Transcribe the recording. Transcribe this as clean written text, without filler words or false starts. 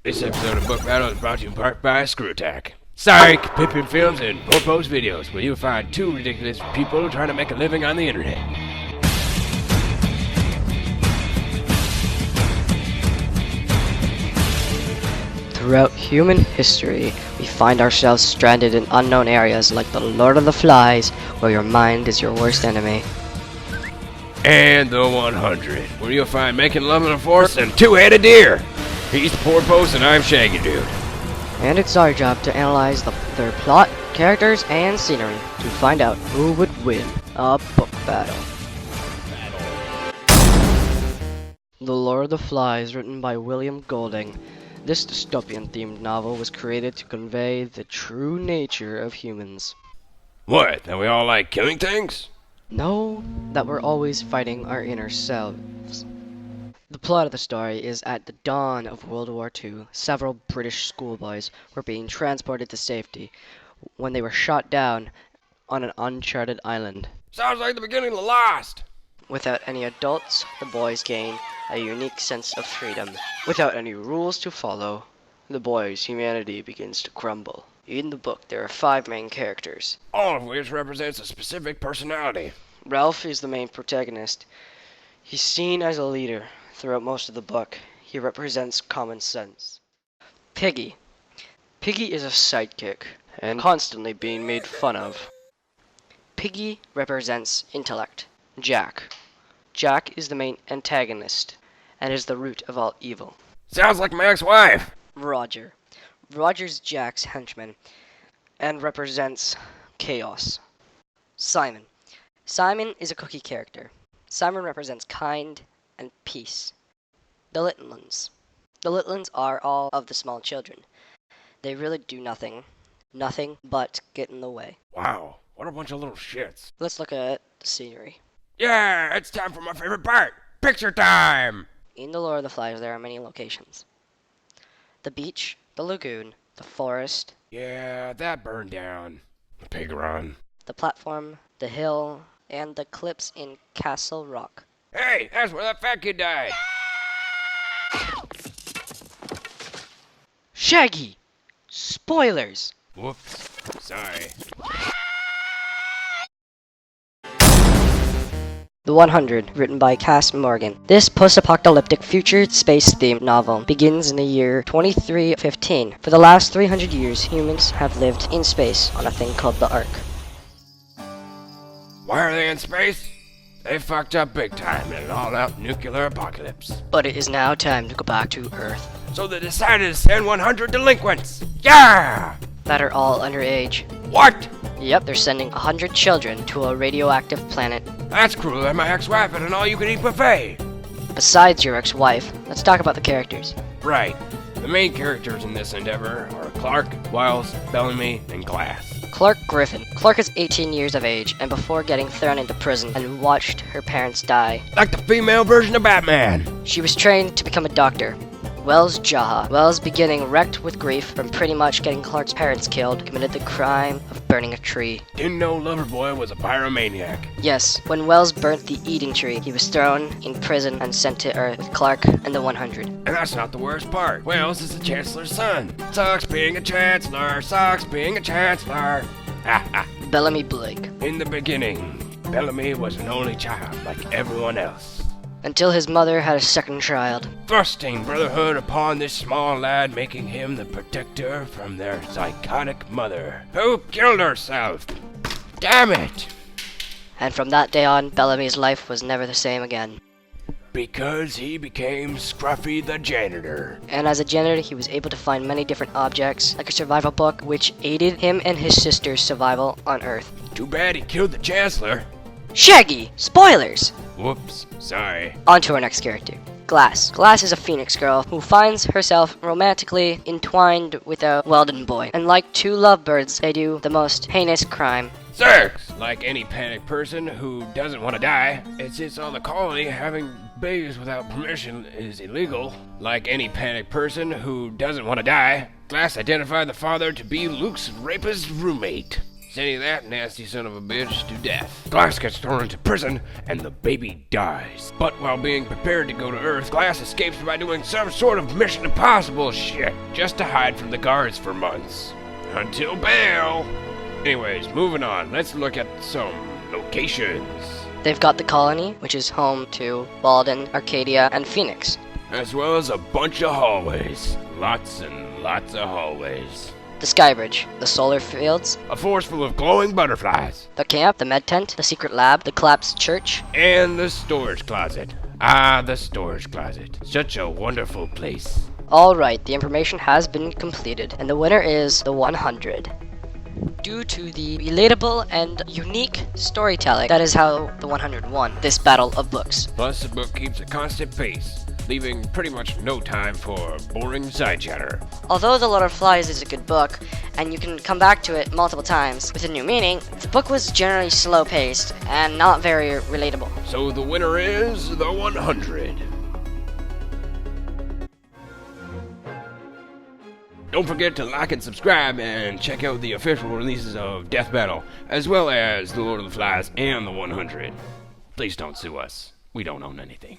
This episode of Book Battle is brought to you in part by Screw Attack. Sorry, Pippin Films and Porpo's Videos, where you'll find two ridiculous people trying to make a living on the internet. Throughout human history, we find ourselves stranded in unknown areas like the Lord of the Flies, where your mind is your worst enemy. And the 100, where you'll find Making Love in the Forest and Two-Headed Deer. He's Porpoise and I'm Shaggy Dude. And it's our job to analyze their plot, characters, and scenery to find out who would win a book battle. The Lord of the Flies, written by William Golding. This dystopian-themed novel was created to convey the true nature of humans. What, that we all like killing things? No, that we're always fighting our inner selves. The plot of the story is at the dawn of World War II, several British schoolboys were being transported to safety when they were shot down on an uncharted island. Sounds like the beginning of Lost. Without any adults, the boys gain a unique sense of freedom. Without any rules to follow, the boys' humanity begins to crumble. In the book, there are 5 main characters, All of which represents a specific personality. Ralph is the main protagonist. He's seen as a leader throughout most of the book. He represents common sense. Piggy. Piggy is a sidekick and constantly being made fun of. Piggy represents intellect. Jack. Jack is the main antagonist and is the root of all evil. Sounds like my ex-wife. Roger. Roger's Jack's henchman and represents chaos. Simon. Simon is a cookie character. Simon represents kind and peace. The Litlins. The Litlins are all of the small children. They really do nothing but get in the way. Wow, what a bunch of little shits. Let's look at the scenery. Yeah, it's time for my favorite part. Picture time! In the Lord of the Flies, there are many locations. The beach, the lagoon, the forest, Yeah, that burned down. The pig run. the platform, the hill, and the cliffs in Castle Rock. Hey, that's where that fat kid died. Shaggy! Spoilers! Whoops, sorry. The 100, written by Cass Morgan. This post-apocalyptic future space-themed novel begins in the year 2315. For the last 300 years, humans have lived in space on a thing called the Ark. Why are they in space? They fucked up big time in an all-out nuclear apocalypse. But it is now time to go back to Earth. So they decided to send 100 delinquents. Yeah! That are all underage. What? Yep, they're sending 100 children to a radioactive planet. That's cruel than my ex-wife at an all-you-can-eat buffet. Besides your ex-wife, let's talk about the characters. Right. The main characters in this endeavor are Clark, Wiles, Bellamy, and Glass. Clark Griffin. Clark is 18 years of age, and before getting thrown into prison and watched her parents die, Like the female version of Batman. she was trained to become a doctor. Wells Jaha. Wells, beginning wrecked with grief from pretty much getting Clark's parents killed, committed the crime of burning a tree. Didn't know Loverboy was a pyromaniac. Yes, when Wells burnt the eating tree, he was thrown in prison and sent to Earth with Clark and the 100. And that's not the worst part. Wells is the Chancellor's son. Sucks being a Chancellor, sucks being a Chancellor. Ha ha. Bellamy Blake. In the beginning, Bellamy was an only child like everyone else. Until his mother had a second child. Thrusting brotherhood upon this small lad, making him the protector from their psychotic mother, who killed herself. Damn it! And from that day on, Bellamy's life was never the same again. Because he became Scruffy the janitor. And as a janitor, he was able to find many different objects, like a survival book, which aided him and his sister's survival on Earth. Too bad he killed the Chancellor. Shaggy! Spoilers! Whoops, sorry. On to our next character. Glass. Glass is a phoenix girl who finds herself romantically entwined with a Weldon boy. And like two lovebirds, they do the most heinous crime. Sex! Like any panicked person who doesn't want to die, it sits on the colony having babies without permission is illegal. Like any panicked person who doesn't want to die, Glass identified the father to be Luke's rapist roommate. sending that nasty son of a bitch to death. Glass gets thrown into prison, and the baby dies. But while being prepared to go to Earth, Glass escapes by doing some sort of Mission Impossible shit, just to hide from the guards for months. Until bail! Anyways, moving on, let's look at some locations. They've got the colony, which is home to Walden, Arcadia, and Phoenix. As well as a bunch of hallways. Lots and lots of hallways. The Skybridge, the solar fields, A forest full of glowing butterflies. the camp, the med tent, the secret lab, the collapsed church. And the storage closet. Ah, the storage closet. Such a wonderful place. Alright, the information has been completed, and the winner is the 100. Due to the relatable and unique storytelling, that is how the 100 won this battle of books. Plus, the book keeps a constant pace, leaving pretty much no time for boring side chatter. Although The Lord of Flies is a good book, and you can come back to it multiple times with a new meaning, the book was generally slow-paced and not very relatable. So the winner is the 100. Don't forget to like and subscribe and check out the official releases of Death Battle, as well as The Lord of the Flies and the 100. Please don't sue us. We don't own anything.